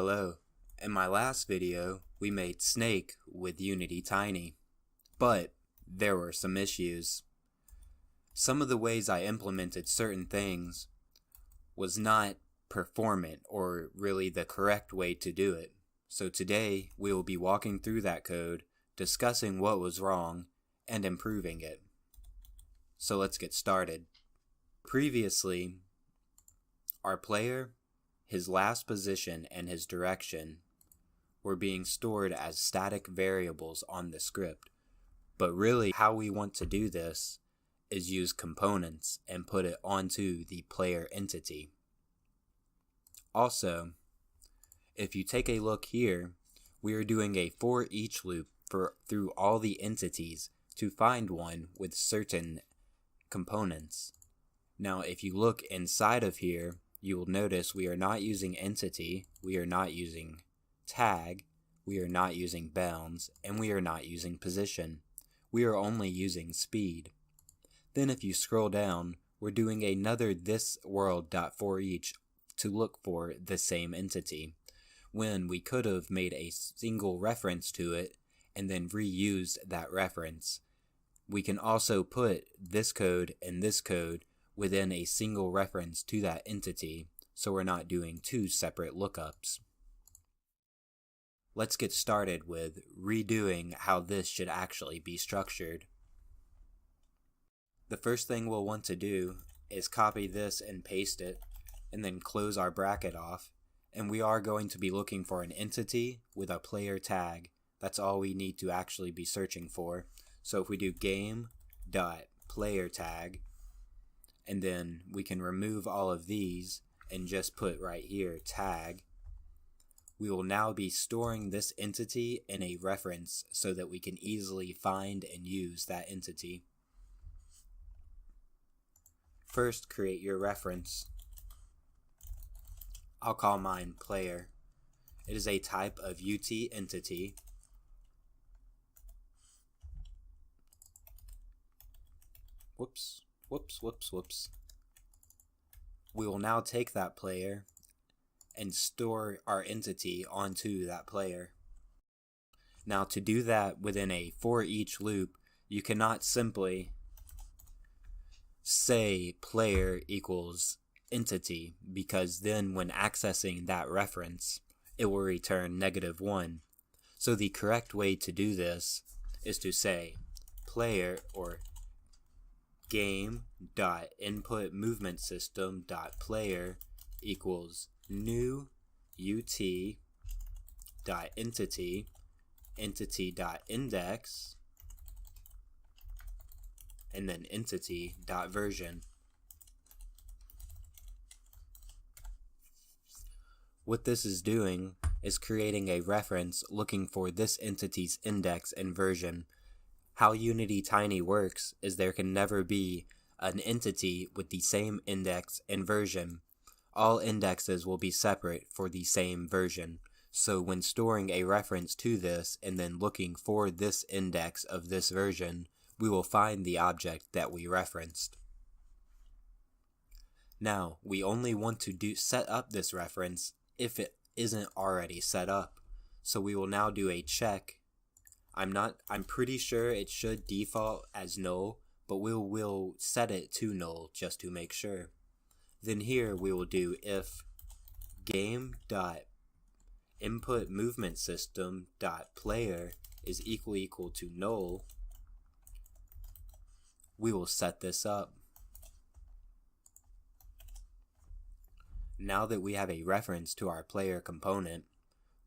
Hello. In my last video, we made Snake with Unity3D, but there were some issues. Some of the ways I implemented certain things was not performant or really the correct way to do it. So today, we will be walking through that code, discussing what was wrong, and improving it. So let's get started. Previously, our player, his last position, and his direction were being stored as static variables on the script. But really, how we want to do this is use components and put it onto the player entity. Also, if you take a look here, we are doing a for each loop through all the entities to find one with certain components. Now, if you look inside of here, you will notice we are not using entity, we are not using tag, we are not using bounds, and we are not using position. We are only using speed. Then if you scroll down, we're doing another thisWorld.forEach to look for the same entity, when we could have made a single reference to it and then reused that reference. We can also put this code and this code within a single reference to that entity, so we're not doing two separate lookups. Let's get started with redoing how this should actually be structured. The first thing we'll want to do is copy this and paste it, and then close our bracket off, and we are going to be looking for an entity with a player tag. That's all we need to actually be searching for. So if we do game.playerTag, and then we can remove all of these and just put right here tag, we will now be storing this entity in a reference so that we can easily find and use that entity. First, create your reference. I'll call mine player. It is a type of UT entity. Whoops. We will now take that player and store our entity onto that player. Now to do that within a for each loop, you cannot simply say player equals entity, because then when accessing that reference, it will return -1. So the correct way to do this is to say player or game.inputMovementSystem.player equals new ut.entity entity.index and then entity.version. What this is doing is creating a reference looking for this entity's index and version. How Unity3D works is there can never be an entity with the same index and version. All indexes will be separate for the same version. So when storing a reference to this and then looking for this index of this version, we will find the object that we referenced. Now, we only want to set up this reference if it isn't already set up. So we will now do a check. I'm pretty sure it should default as null, but we'll set it to null just to make sure. Then here we will do if game.inputMovementSystem.player is equal to null. We will set this up. Now that we have a reference to our player component,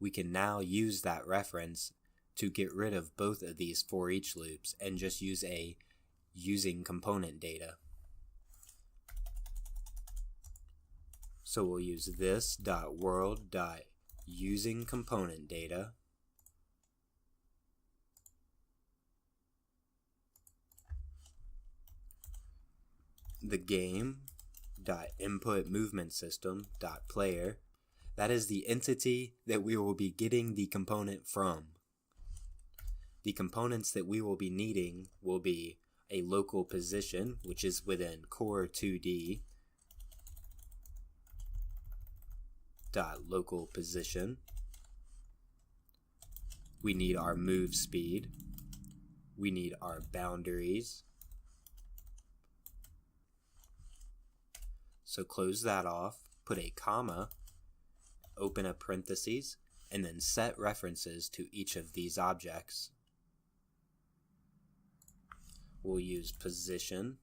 we can now use that reference to get rid of both of these for each loops and just use a using component data. So we'll use this.world.usingComponentData. The game.inputMovementSystem.player. That is the entity that we will be getting the component from. The components that we will be needing will be a local position, which is within Core 2D, dot local position. We need our move speed. We need our boundaries. So close that off, put a comma, open a parentheses, and then set references to each of these objects. We'll use position,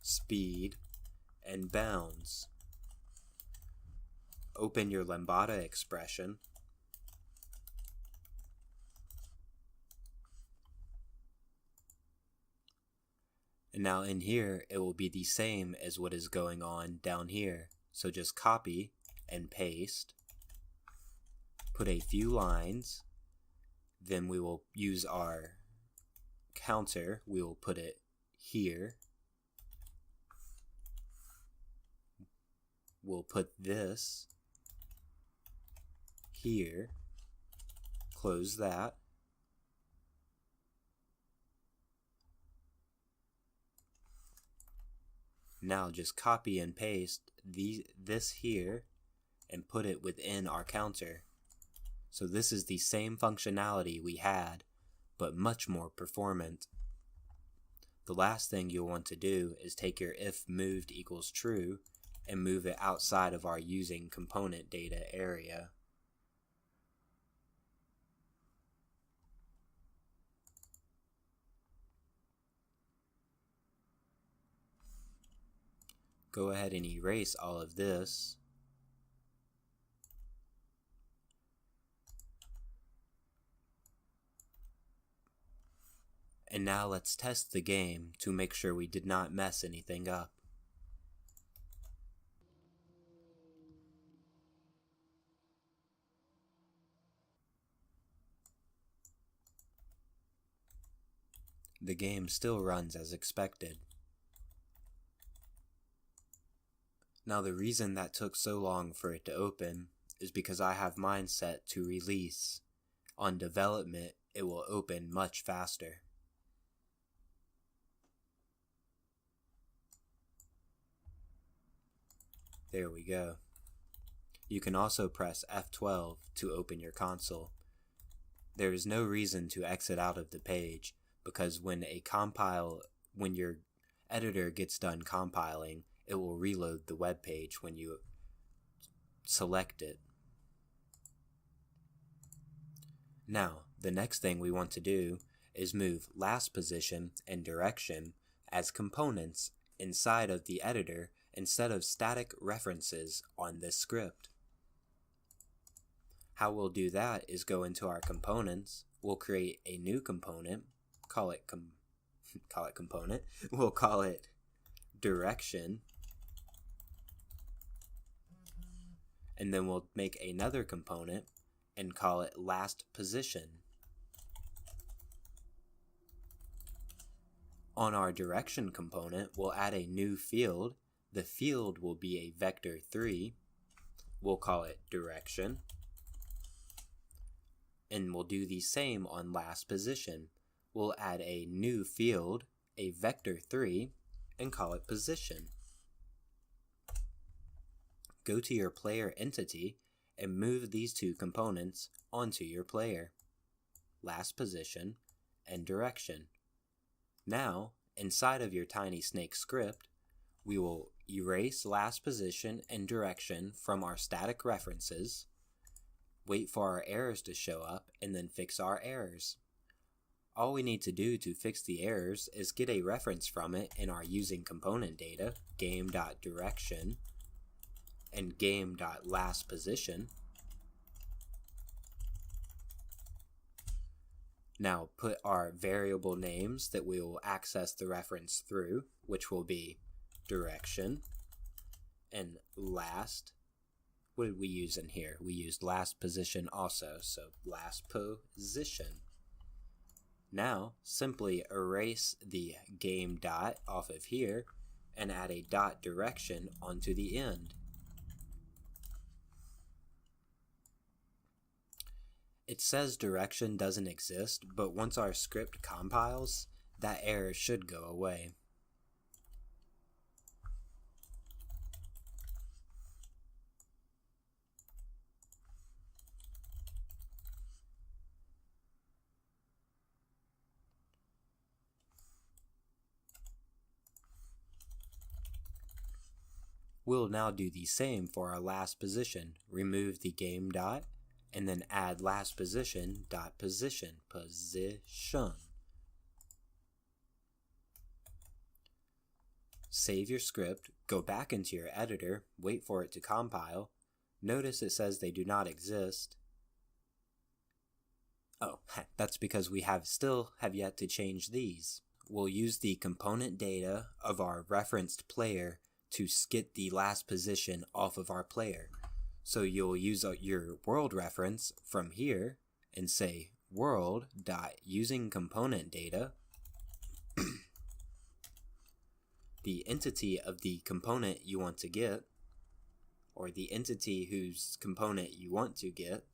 speed, and bounds. Open your lambda expression. And now in here, it will be the same as what is going on down here. So just copy and paste. Put a few lines. Then we will use our counter. We will put it here. We'll put this here. Close that. Now just copy and paste this here and put it within our counter. So this is the same functionality we had, but much more performant. The last thing you'll want to do is take your if moved equals true and move it outside of our using component data area. Go ahead and erase all of this. And now let's test the game to make sure we did not mess anything up. The game still runs as expected. Now the reason that took so long for it to open is because I have mine set to release. On development, it will open much faster. There we go. You can also press F12 to open your console. There is no reason to exit out of the page because when your editor gets done compiling, it will reload the web page when you select it. Now, the next thing we want to do is move last position and direction as components inside of the editor instead of static references on this script. How we'll do that is go into our components, we'll create a new component, call it component, we'll call it direction, and then we'll make another component and call it last position. On our direction component, we'll add a new field. The field will be a vector 3. We'll call it direction. And we'll do the same on last position. We'll add a new field, a vector 3, and call it position. Go to your player entity and move these two components onto your player, last position and direction. Now, inside of your tiny snake script, we will erase last position and direction from our static references, wait for our errors to show up, and then fix our errors. All we need to do to fix the errors is get a reference from it in our using component data, game.direction, and game.lastPosition. Now put our variable names that we will access the reference through, which will be direction and last. What did we use in here? We used last position also, so last position. Now simply erase the game dot off of here and add a dot direction onto the end. It says direction doesn't exist, but once our script compiles, that error should go away. We'll now do the same for our last position. Remove the game dot, and then add last position dot position. Save your script, go back into your editor, wait for it to compile. Notice it says they do not exist. Oh, that's because we still have yet to change these. We'll use the component data of our referenced player to get the last position off of our player. So you'll use your world reference from here and say world.using component data. The entity of the component you want to get, or the entity whose component you want to get,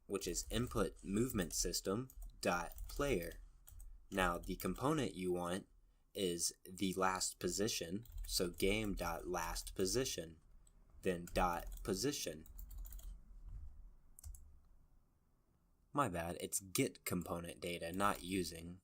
which is input movement system dot player. Now the component you want is the last position, so game dot last position, then dot position. My bad, it's get component data, not using.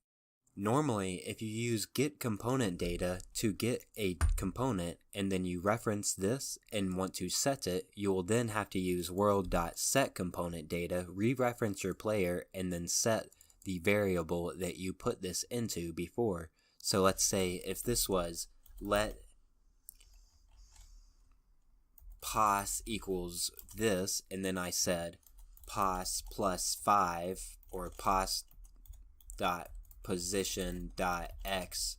Normally, if you use get component data to get a component and then you reference this and want to set it, you will then have to use world.setComponentData, re-reference your player, and then set the variable that you put this into before. So let's say if this was let pos equals this, and then I said pos plus 5 or pos dot position dot x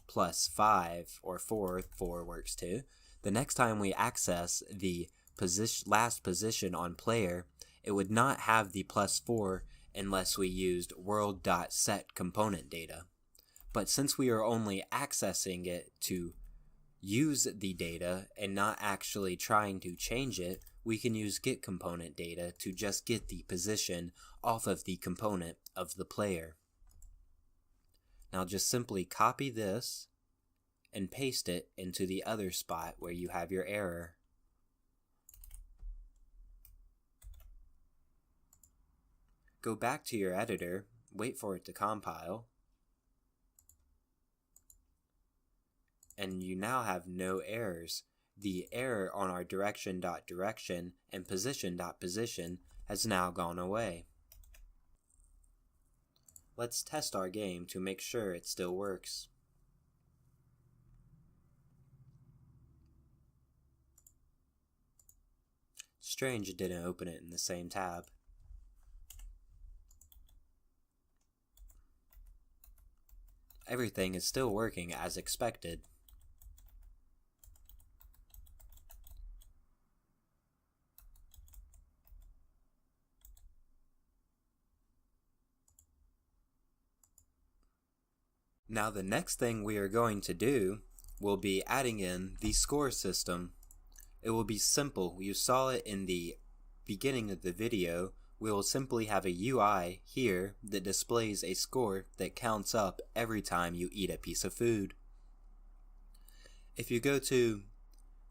plus 5 or 4 works too. The next time we access the last position on player, it would not have the plus 4 unless we used world.setComponentData. But since we are only accessing it to use the data and not actually trying to change it, we can use getComponentData to just get the position off of the component of the player. Now just simply copy this and paste it into the other spot where you have your error. Go back to your editor, wait for it to compile, and you now have no errors. The error on our direction.direction and position.position has now gone away. Let's test our game to make sure it still works. Strange it didn't open it in the same tab. Everything is still working as expected. Now the next thing we are going to do will be adding in the score system. It will be simple. You saw it in the beginning of the video. We will simply have a UI here that displays a score that counts up every time you eat a piece of food. If you go to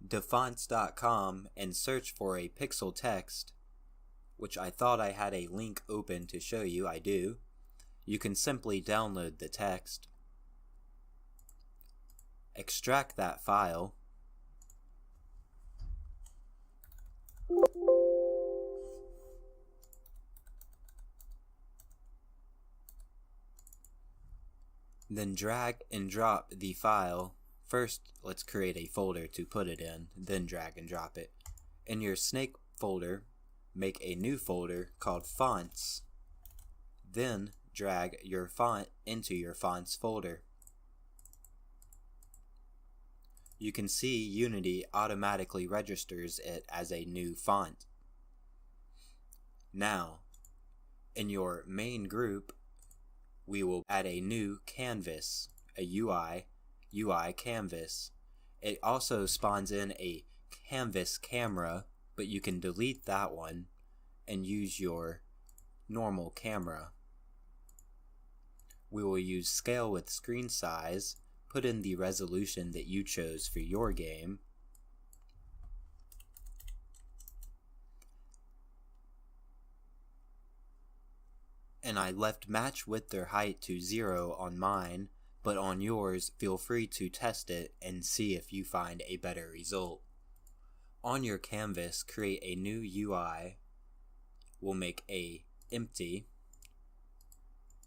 defonts.com and search for a pixel text, which I thought I had a link open to show you, I do, you can simply download the text. Extract that file, then drag and drop the file. First, let's create a folder to put it in, then drag and drop it. In your snake folder, make a new folder called fonts, then drag your font into your fonts folder. You can see Unity automatically registers it as a new font. Now, in your main group, we will add a new canvas, a UI canvas. It also spawns in a canvas camera, but you can delete that one and use your normal camera. We will use scale with screen size. Put in the resolution that you chose for your game. And I left match width or height to 0 on mine, but on yours, feel free to test it and see if you find a better result. On your canvas, create a new UI. We'll make a empty.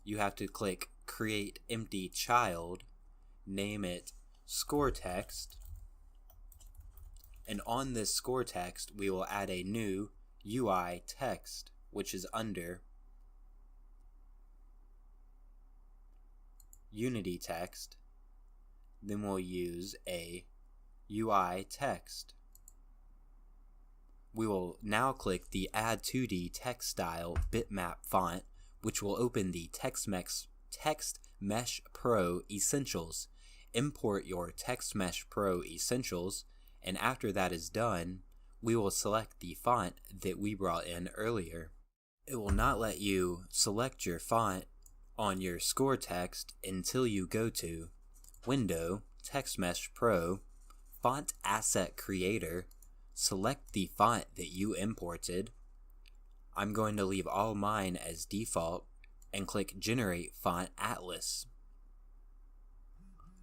You have to click Create Empty Child, name it Score Text, and on this score text we will add a new UI text, which is under Unity text. Then we'll use a UI text. We will now click the Add 2D Text Style Bitmap font, which will open the Text Mesh Pro Essentials. Import your Text Mesh Pro Essentials, and after that is done, we will select the font that we brought in earlier. It will not let you select your font on your score text until you go to Window, Text Mesh Pro, Font Asset Creator, select the font that you imported. I'm going to leave all mine as default and click Generate Font Atlas.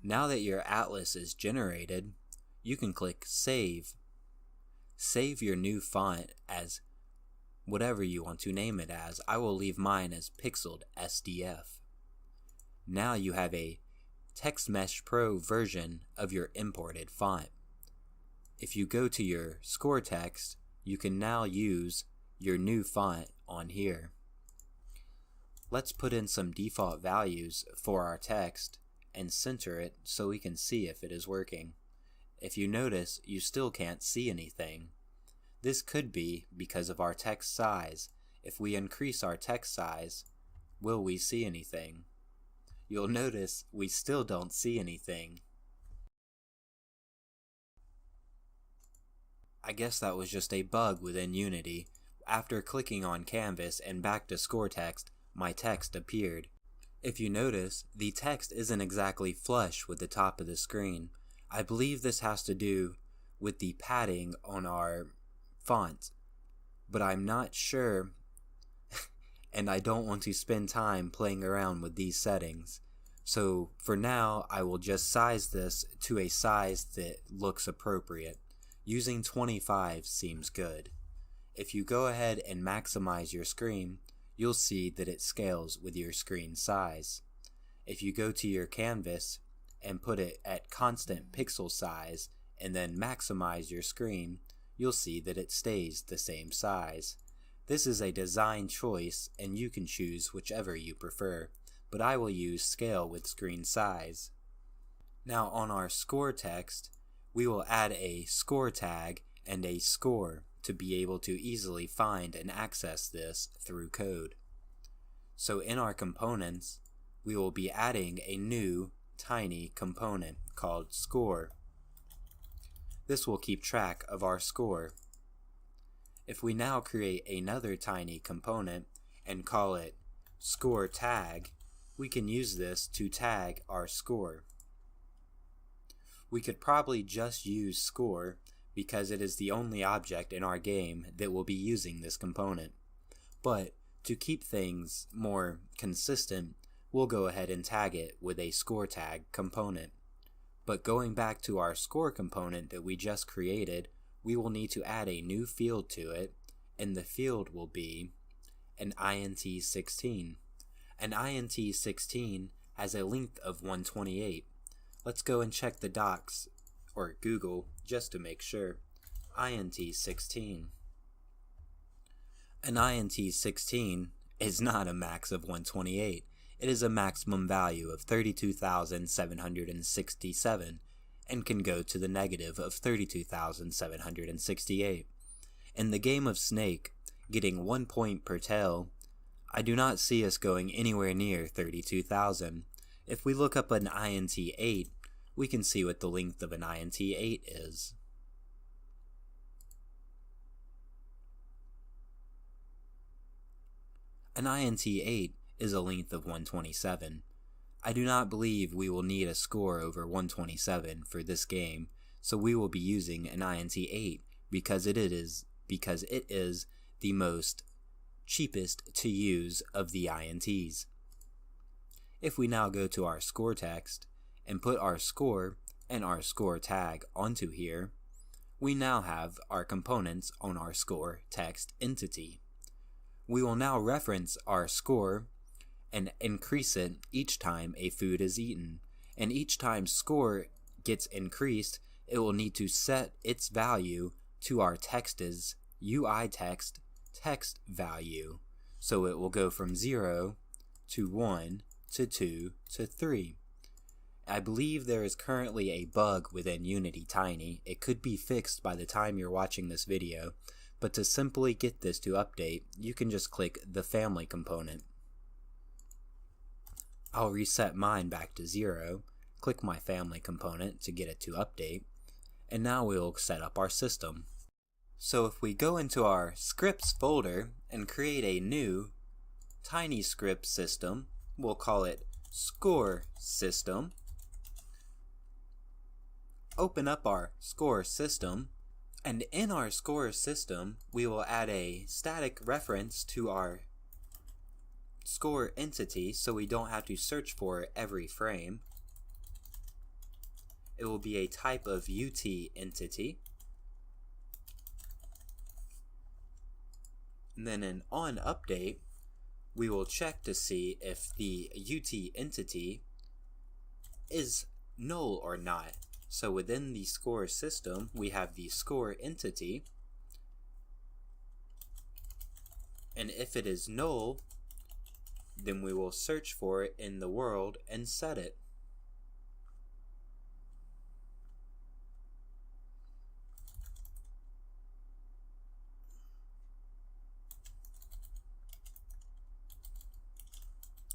Now that your atlas is generated, you can click Save. Save your new font as whatever you want to name it as. I will leave mine as Pixeled SDF. Now you have a Text Mesh Pro version of your imported font. If you go to your score text, you can now use your new font on here. Let's put in some default values for our text and center it so we can see if it is working. If you notice, you still can't see anything. This could be because of our text size. If we increase our text size, will we see anything? You'll notice we still don't see anything. I guess that was just a bug within Unity. After clicking on Canvas and back to score text, my text appeared. If you notice, the text isn't exactly flush with the top of the screen. I believe this has to do with the padding on our font, but I'm not sure and I don't want to spend time playing around with these settings. So for now, I will just size this to a size that looks appropriate. Using 25 seems good. If you go ahead and maximize your screen, you'll see that it scales with your screen size. If you go to your canvas and put it at constant pixel size and then maximize your screen, you'll see that it stays the same size. This is a design choice and you can choose whichever you prefer, but I will use scale with screen size. Now on our score text, we will add a score tag and a score to be able to easily find and access this through code. So in our components, we will be adding a new tiny component called score. This will keep track of our score. If we now create another tiny component and call it score tag, we can use this to tag our score. We could probably just use score because it is the only object in our game that will be using this component. But to keep things more consistent, we'll go ahead and tag it with a score tag component. But going back to our score component that we just created, we will need to add a new field to it, and the field will be an int16. An int16 has a length of 128. Let's go and check the docs or Google just to make sure. int16. An int16 is not a max of 128. It is a maximum value of 32,767 and can go to the negative of 32,768. In the game of Snake, getting 1 point per tail, I do not see us going anywhere near 32,000. If we look up an int8, we can see what the length of an int8 is. An int8 is a length of 127. I do not believe we will need a score over 127 for this game, so we will be using an int8 because it is the most cheapest to use of the ints. If we now go to our score text and put our score and our score tag onto here, we now have our components on our score text entity. We will now reference our score and increase it each time a food is eaten. And each time score gets increased, it will need to set its value to our text's UI text value. So it will go from 0 to 1 to 2 to 3. I believe there is currently a bug within Unity Tiny. It could be fixed by the time you're watching this video, but to simply get this to update, you can just click the family component. I'll reset mine back to 0, click my family component to get it to update, and now we'll set up our system. So if we go into our scripts folder and create a new tiny script system, we'll call it score system. Open up our score system, and in our score system we will add a static reference to our score entity so we don't have to search for it every frame. It will be a type of UT entity. And then in onUpdate, we will check to see if the UT entity is null or not. So within the score system, we have the score entity, and if it is null, then we will search for it in the world and set it.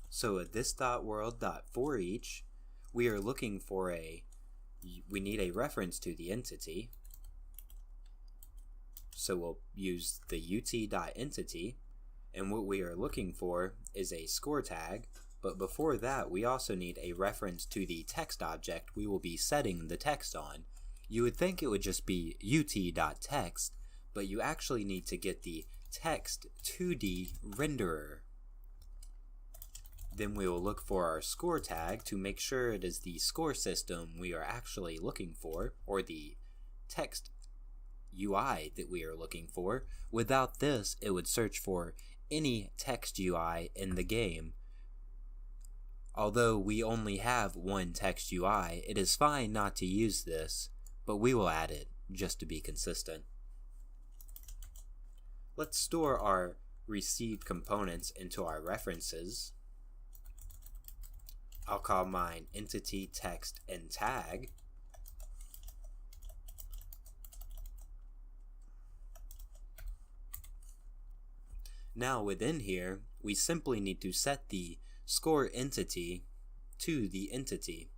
So at this.world.forEach, we are looking for we need a reference to the entity. So we'll use the ut.entity, and what we are looking for is a score tag, but before that we also need a reference to the text object we will be setting the text on. You would think it would just be ut.text, but you actually need to get the text 2D renderer. Then we will look for our score tag to make sure it is the score system we are actually looking for, or the text UI that we are looking for. Without this, it would search for any text UI in the game. Although we only have one text UI, it is fine not to use this, but we will add it just to be consistent. Let's store our received components into our references. I'll call mine entity text and tag. Now within here, we simply need to set the score entity to the entity.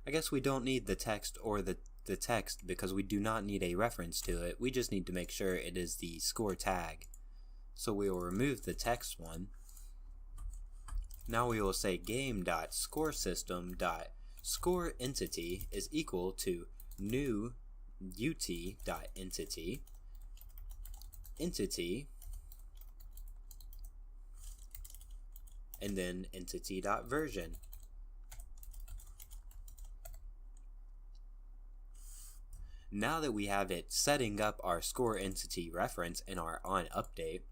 I guess we don't need the text or the text because we do not need a reference to it. We just need to make sure it is the score tag. So we will remove the text one. Now we will say game.scoresystem.scoreEntity is equal to new ut.entity entity, and then entity.version. Now that we have it setting up our score entity reference in our onUpdate,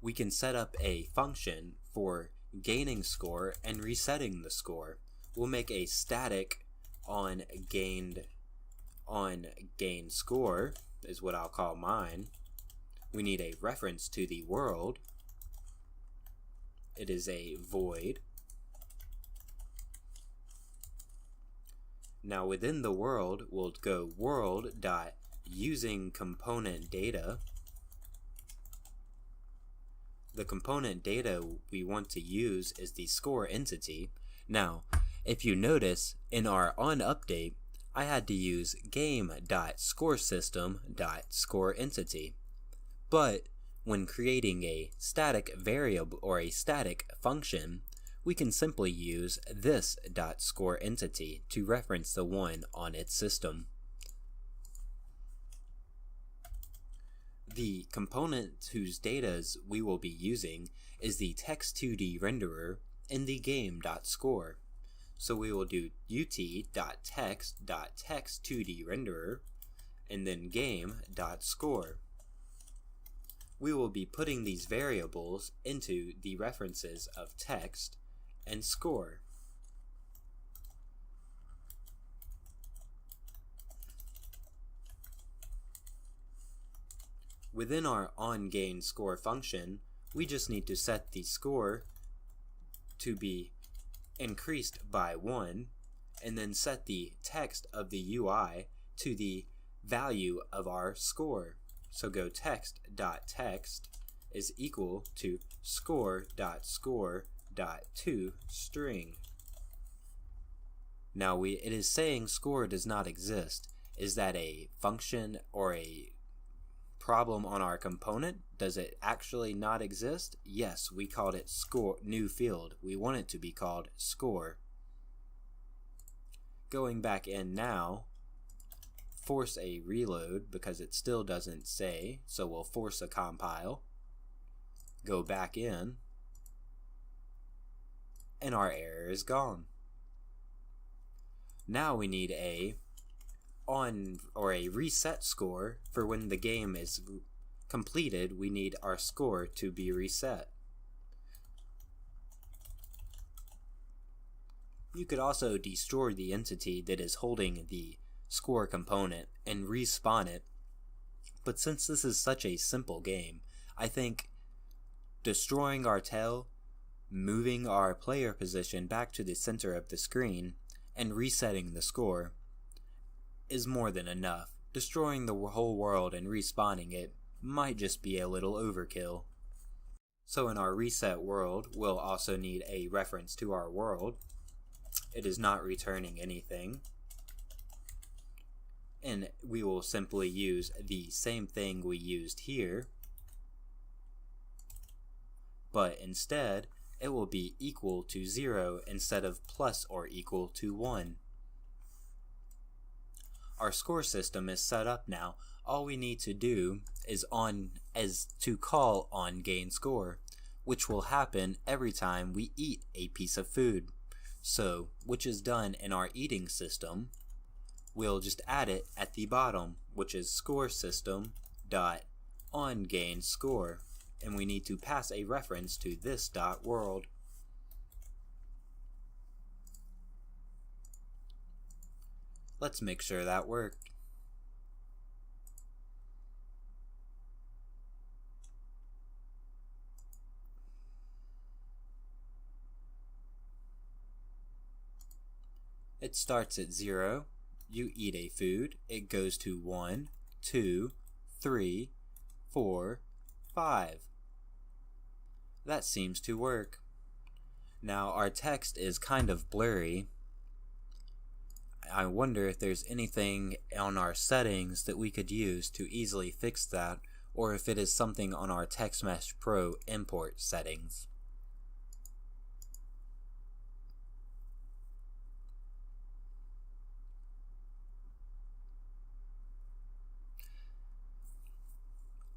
we can set up a function for gaining score and resetting the score. We'll make a static on gained score is what I'll call mine. We need a reference to the world. It is a void. Now within the world, we'll go world.usingComponentData. The component data we want to use is the score entity. Now, if you notice, in our onUpdate, I had to use game.scoresystem.scoreEntity. But when creating a static variable or a static function, we can simply use this.scoreEntity to reference the one on its system. The component whose data we will be using is the text2D renderer in the game.score. So we will do ut.text.text2D renderer and then game.score. We will be putting these variables into the references of text and score. Within our onGainScore function, we just need to set the score to be increased by 1, and then set the text of the UI to the value of our score. So go text.text is equal to score.score.toString. Now it is saying score does not exist. Is that a function or a problem on our component? Does it actually not exist? Yes, we called it score new field. We want it to be called score. Going back in now, force a reload because it still doesn't say, so we'll force a compile. Go back in, and our error is gone. Now we need a reset score for when the game is completed. We need our score to be reset. You could also destroy the entity that is holding the score component and respawn it, but since this is such a simple game, I think destroying our tail, moving our player position back to the center of the screen, and resetting the score is more than enough. Destroying the whole world and respawning it might just be a little overkill. So in our reset world, we'll also need a reference to our world. It is not returning anything. And we will simply use the same thing we used here, but instead it will be equal to 0 instead of plus or equal to 1. Our score system is set up now. All we need to do is to call onGainScore, which will happen every time we eat a piece of food. So, which is done in our eating system. We'll just add it at the bottom, which is scoresystem.onGainScore, and we need to pass a reference to this .world. Let's make sure that worked. It starts at 0. You eat a food. It goes to 1, 2, 3, 4, 5. That seems to work. Now our text is kind of blurry. I wonder if there's anything on our settings that we could use to easily fix that, or if it is something on our TextMesh Pro import settings.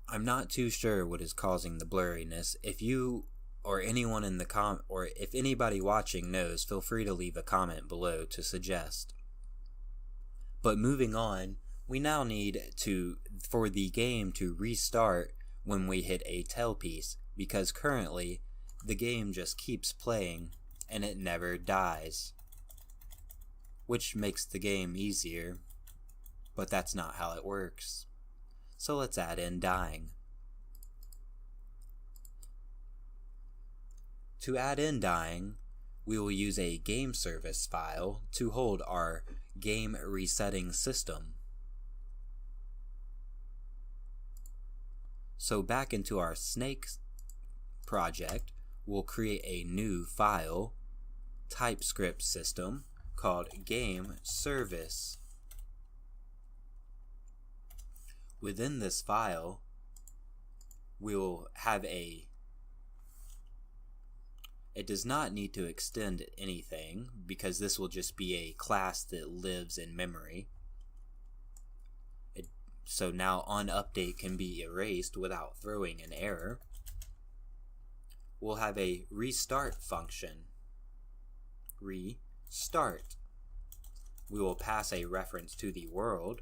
I'm not too sure what is causing the blurriness. If you or anyone in the or if anybody watching knows, feel free to leave a comment below to suggest. But moving on, we now need for the game to restart when we hit a tail piece, because currently the game just keeps playing and it never dies, which makes the game easier, but that's not how it works. So let's add in dying. To add in dying, we will use a game service file to hold our game resetting system. So back into our snake project, we'll create a new file, TypeScript system, called game service. Within this file, we will have it does not need to extend anything because this will just be a class that lives in memory. so now onUpdate can be erased without throwing an error. We'll have a restart function. Restart. We will pass a reference to the world.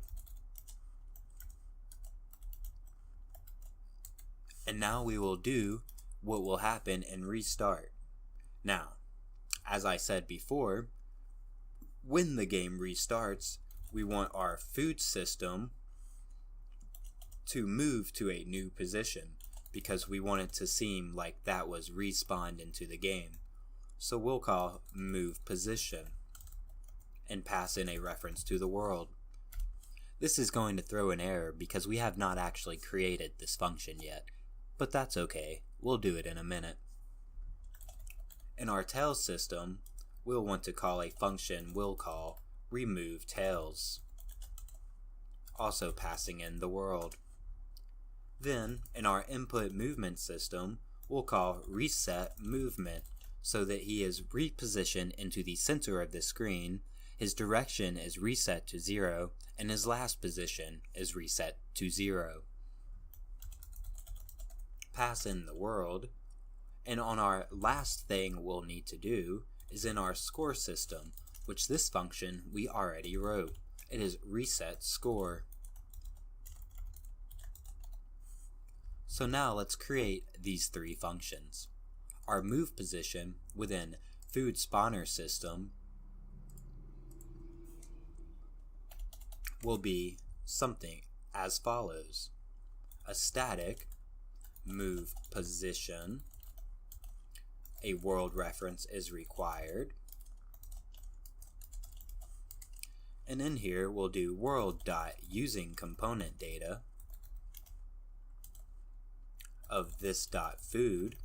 And now we will do what will happen in restart. Now, as I said before, when the game restarts, we want our food system to move to a new position because we want it to seem like that was respawned into the game. So we'll call move position and pass in a reference to the world. This is going to throw an error because we have not actually created this function yet, but that's okay. We'll do it in a minute. In our tails system, we'll want to call a function we'll call removeTails, also passing in the world. Then, in our input movement system, we'll call resetMovement so that he is repositioned into the center of the screen, his direction is reset to 0, and his last position is reset to 0. Pass in the world, and on our last thing we'll need to do is in our score system, which this function we already wrote. It is resetScore. So now let's create these three functions. Our move position within food spawner system will be something as follows. A static move position, a world reference is required, and in here we'll do world.usingComponentData of this.food.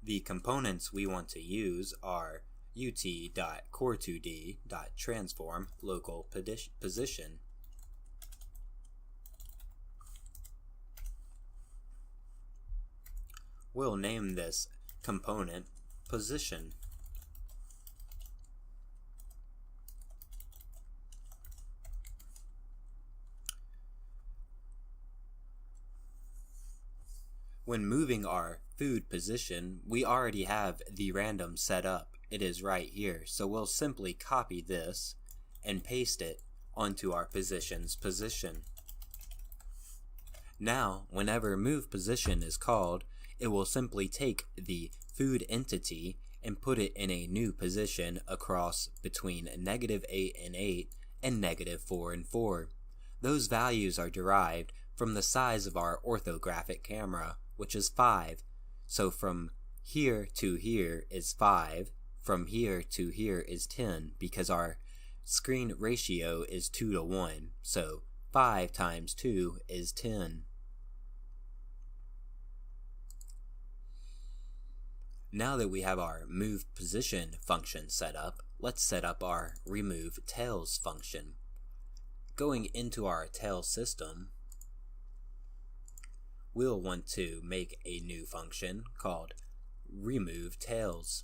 The components we want to use are ut.core2d.transform local position. We'll name this component position. When moving our food position, we already have the random set up. It is right here, so we'll simply copy this and paste it onto our position's position. Now, whenever move position is called, it will simply take the food entity and put it in a new position across between -8 and 8 and -4 and 4. Those values are derived from the size of our orthographic camera, which is 5. So from here to here is 5, from here to here is 10, because our screen ratio is 2:1, so 5 times 2 is 10. Now that we have our move position function set up, let's set up our remove tails function. Going into our tail system, we'll want to make a new function called removeTails.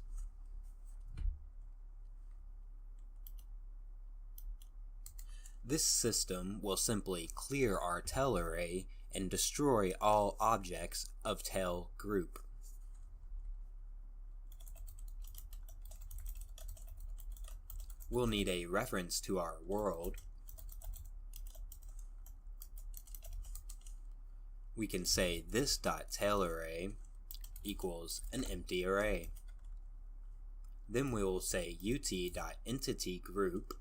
This system will simply clear our tail array and destroy all objects of tail group. We'll need a reference to our world. We can say this.tailArray equals an empty array. Then we will say ut.entityGroup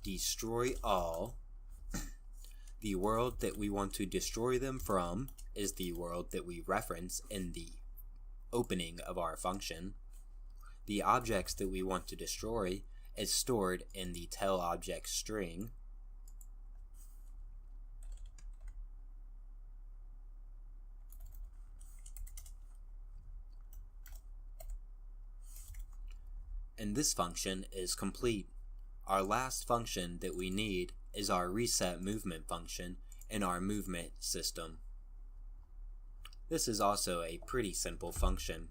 destroy all. The world that we want to destroy them from is the world that we reference in the opening of our function. The objects that we want to destroy is stored in the tail object string. And this function is complete. Our last function that we need is our resetMovement function in our movement system. This is also a pretty simple function.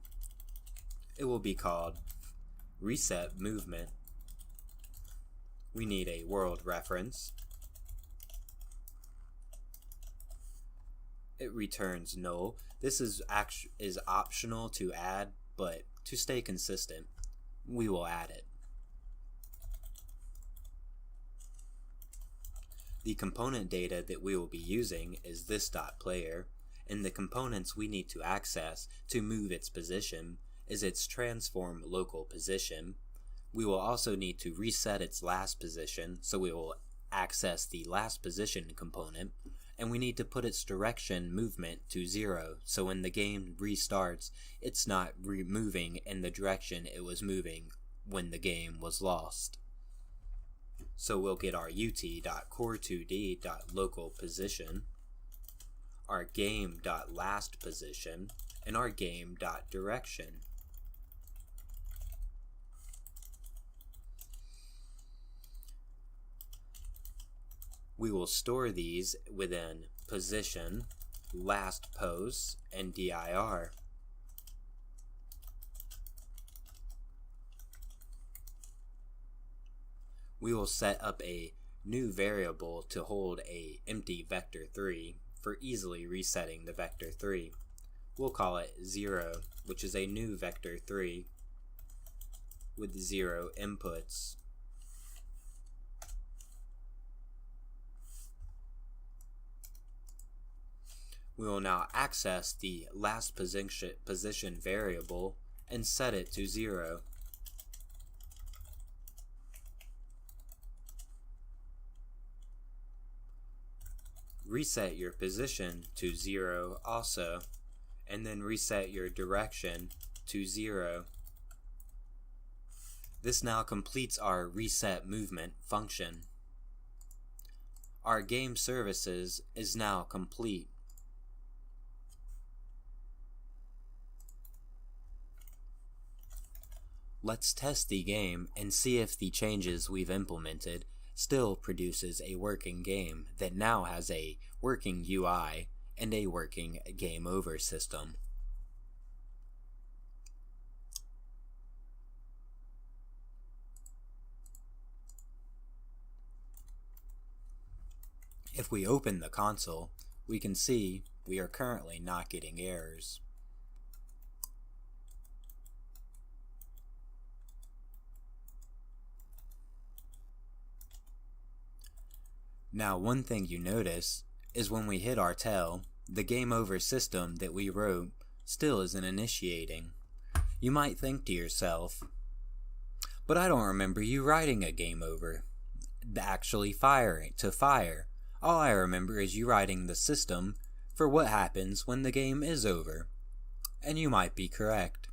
It will be called resetMovement We need a world reference. It returns null. This is optional to add, but to stay consistent, we will add it. The component data that we will be using is this .player, and the components we need to access to move its position is its transform local position. We will also need to reset its last position, so we will access the last position component, and we need to put its direction movement to 0, so when the game restarts, it's not moving in the direction it was moving when the game was lost. So we'll get our ut.core2d.localPosition, our game.lastPosition, and our game.direction. We will store these within position, last pose, and dir. We will set up a new variable to hold a empty vector3 for easily resetting the vector3. We'll call it 0, which is a new vector3 with 0 inputs. We will now access the last position variable and set it to 0. Reset your position to 0 also, and then reset your direction to 0. This now completes our reset movement function. Our game services is now complete. Let's test the game and see if the changes we've implemented still produces a working game that now has a working UI and a working game over system. If we open the console, we can see we are currently not getting errors. Now, one thing you notice is when we hit our tail, the game over system that we wrote still isn't initiating. You might think to yourself, but I don't remember you writing a game over, actually firing to fire. All I remember is you writing the system for what happens when the game is over. And you might be correct.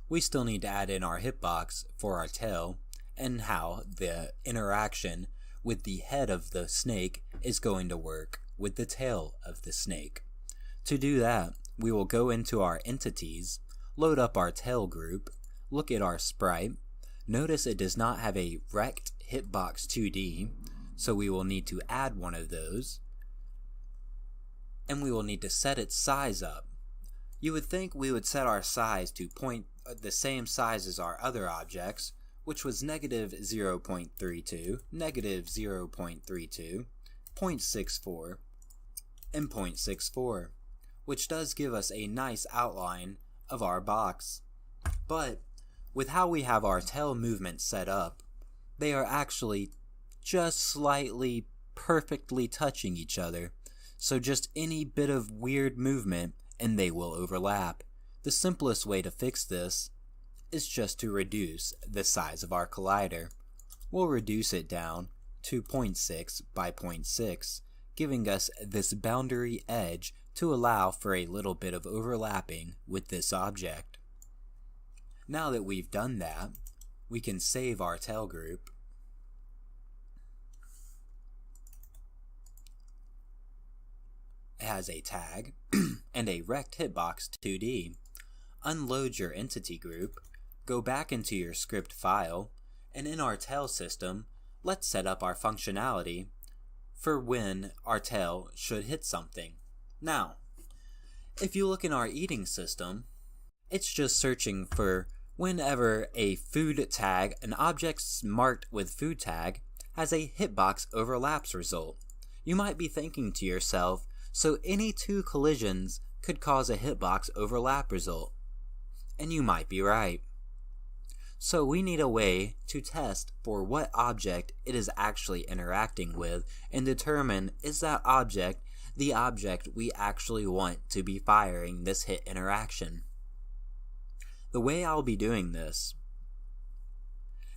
We still need to add in our hitbox for our tail and how the interaction with the head of the snake is going to work with the tail of the snake. To do that, we will go into our entities, load up our tail group, look at our sprite. Notice it does not have a rect hitbox 2D, so we will need to add one of those, and we will need to set its size up. You would think we would set our size to the same size as our other objects, which was negative 0.32, negative 0.32, 0.64, and 0.64, which does give us a nice outline of our box. But with how we have our tail movement set up, they are actually just slightly perfectly touching each other, so just any bit of weird movement and they will overlap. The simplest way to fix this is just to reduce the size of our collider. We'll reduce it down to 0.6 by 0.6, giving us this boundary edge to allow for a little bit of overlapping with this object. Now that we've done that, we can save our tail group. It has a tag and a rect hitbox 2D. Unload your entity group, go back into your script file, and in our tail system, let's set up our functionality for when our tail should hit something. Now, if you look in our eating system, it's just searching for whenever a food tag, an object marked with food tag, has a hitbox overlaps result. You might be thinking to yourself, so any two collisions could cause a hitbox overlap result. And you might be right. So we need a way to test for what object it is actually interacting with and determine is that object the object we actually want to be firing this hit interaction. The way I'll be doing this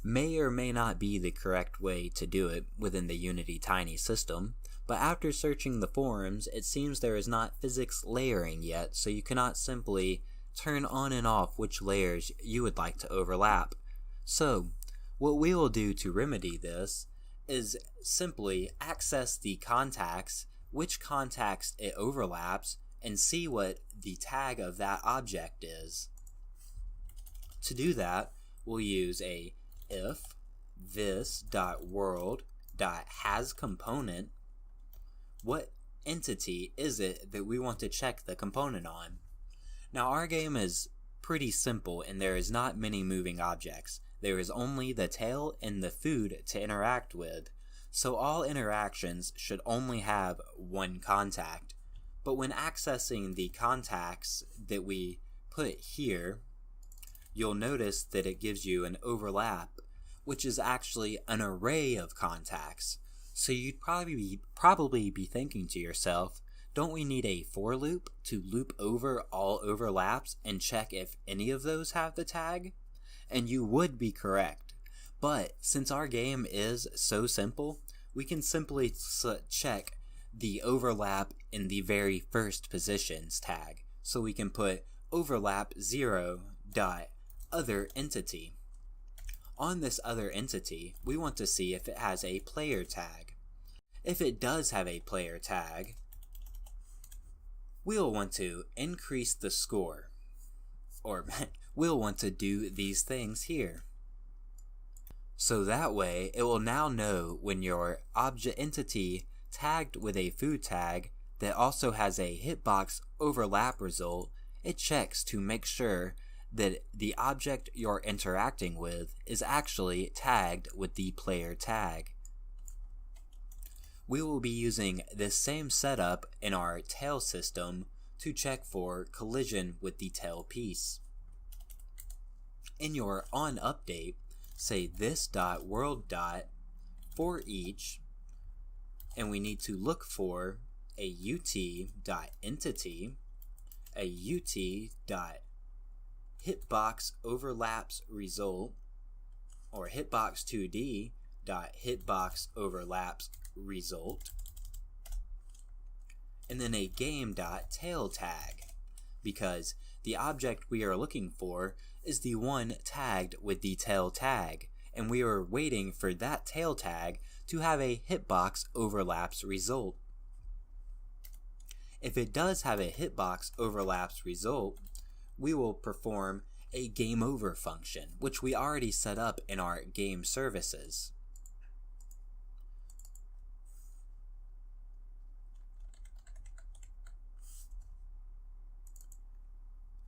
may or may not be the correct way to do it within the Unity Tiny system, but after searching the forums, it seems there is not physics layering yet, so you cannot simply turn on and off which layers you would like to overlap. So, what we will do to remedy this is simply access the contacts, which contacts it overlaps, and see what the tag of that object is. To do that, we'll use a if this.world.hasComponent. What entity is it that we want to check the component on? Now our game is pretty simple and there is not many moving objects. There is only the tail and the food to interact with, so all interactions should only have one contact. But when accessing the contacts that we put here, you'll notice that it gives you an overlap, which is actually an array of contacts. So you'd probably be thinking to yourself, don't we need a for loop to loop over all overlaps and check if any of those have the tag? And you would be correct. But since our game is so simple, we can simply check the overlap in the very first positions tag. So we can put overlap 0.other entity. On this other entity, we want to see if it has a player tag. If it does have a player tag, we'll want to increase the score, or we'll want to do these things here. So that way, it will now know when your object entity tagged with a food tag that also has a hitbox overlap result, it checks to make sure that the object you're interacting with is actually tagged with the player tag. We will be using this same setup in our tail system to check for collision with the tail piece. In your onUpdate, say this.world.forEach, and we need to look for a ut.entity, a ut.hitbox overlaps result, or hitbox2d.hitbox overlaps result, and then a game.tail tag, because the object we are looking for is the one tagged with the tail tag, and we are waiting for that tail tag to have a hitbox overlaps result. If it does have a hitbox overlaps result, we will perform a game over function, which we already set up in our game services.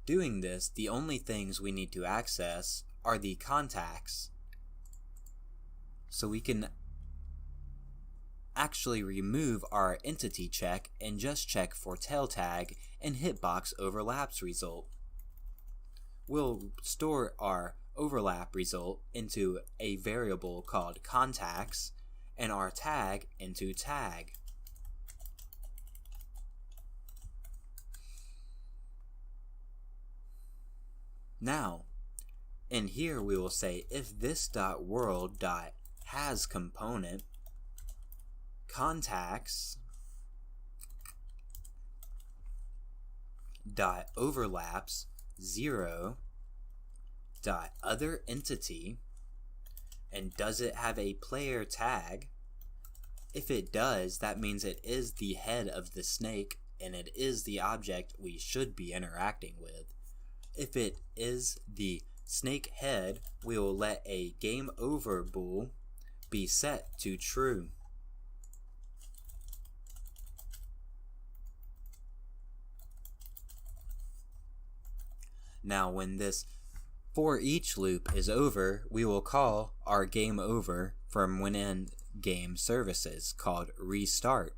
Doing this, the only things we need to access are the contacts, so we can actually remove our entity check and just check for tail tag and hitbox overlaps result. We'll store our overlap result into a variable called contacts and our tag into tag. Now, in here we will say if this.world.hasComponent contacts .overlaps 0.other entity, and does it have a player tag? If it does, that means it is the head of the snake and it is the object we should be interacting with. If it is the snake head, we will let a game over bool be set to true. Now when this For each loop is over, we will call our game over from within game services called restart.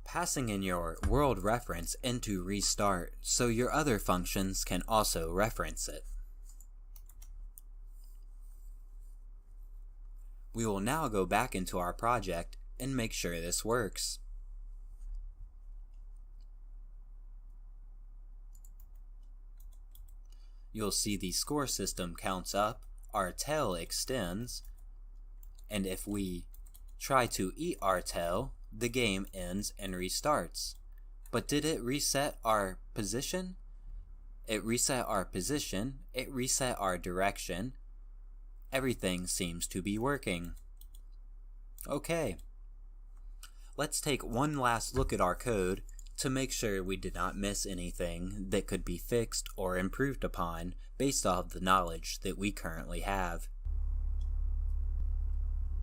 Passing in your world reference into restart so your other functions can also reference it. We will now go back into our project and make sure this works. You'll see the score system counts up, our tail extends, and if we try to eat our tail, the game ends and restarts. But did it reset our position? It reset our position, it reset our direction. Everything seems to be working. Okay. Let's take one last look at our code to make sure we did not miss anything that could be fixed or improved upon based off the knowledge that we currently have.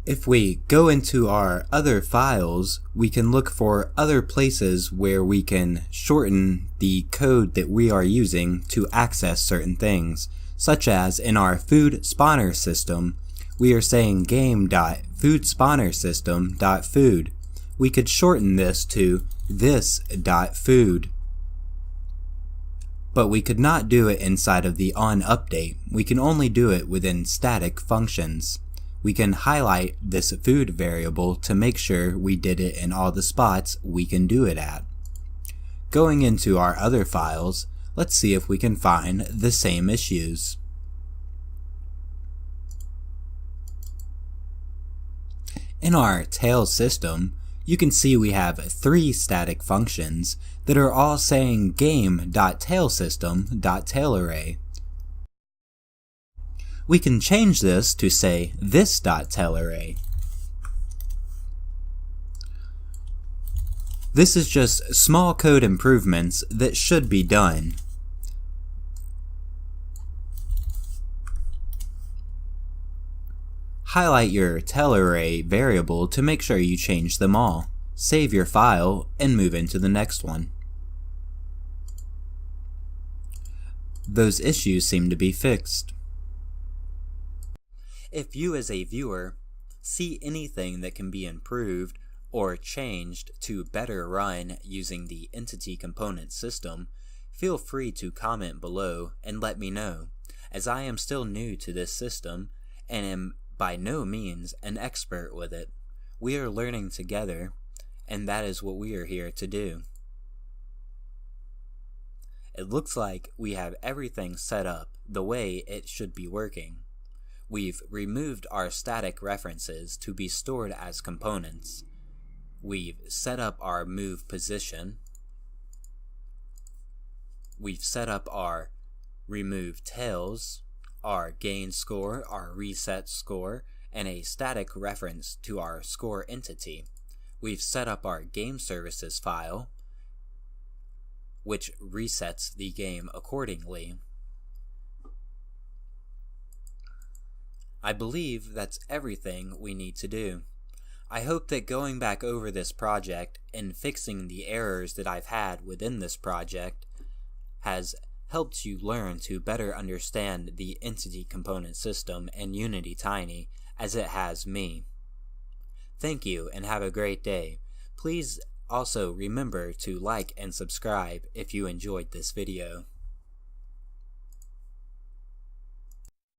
If we go into our other files, we can look for other places where we can shorten the code that we are using to access certain things, such as in our food spawner system, we are saying game.foodspawnersystem.food. We could shorten this to this.food. But we could not do it inside of the onUpdate. We can only do it within static functions. We can highlight this food variable to make sure we did it in all the spots we can do it at. Going into our other files, let's see if we can find the same issues. In our tail system, you can see we have 3 static functions that are all saying game.tailsystem.tailArray. We can change this to say this.tailArray. This is just small code improvements that should be done. Highlight your tailArray variable to make sure you change them all. Save your file and move into the next one. Those issues seem to be fixed. If you as a viewer see anything that can be improved or changed to better run using the entity component system, feel free to comment below and let me know, as I am still new to this system and am by no means an expert with it. We are learning together, and that is what we are here to do. It looks like we have everything set up the way it should be working. We've removed our static references to be stored as components. We've set up our move position. We've set up our remove tails, our gain score, our reset score, and a static reference to our score entity. We've set up our game services file, which resets the game accordingly. I believe that's everything we need to do. I hope that going back over this project and fixing the errors that I've had within this project has helped you learn to better understand the entity component system and Unity Tiny as it has me. Thank you and have a great day. Please also remember to like and subscribe if you enjoyed this video.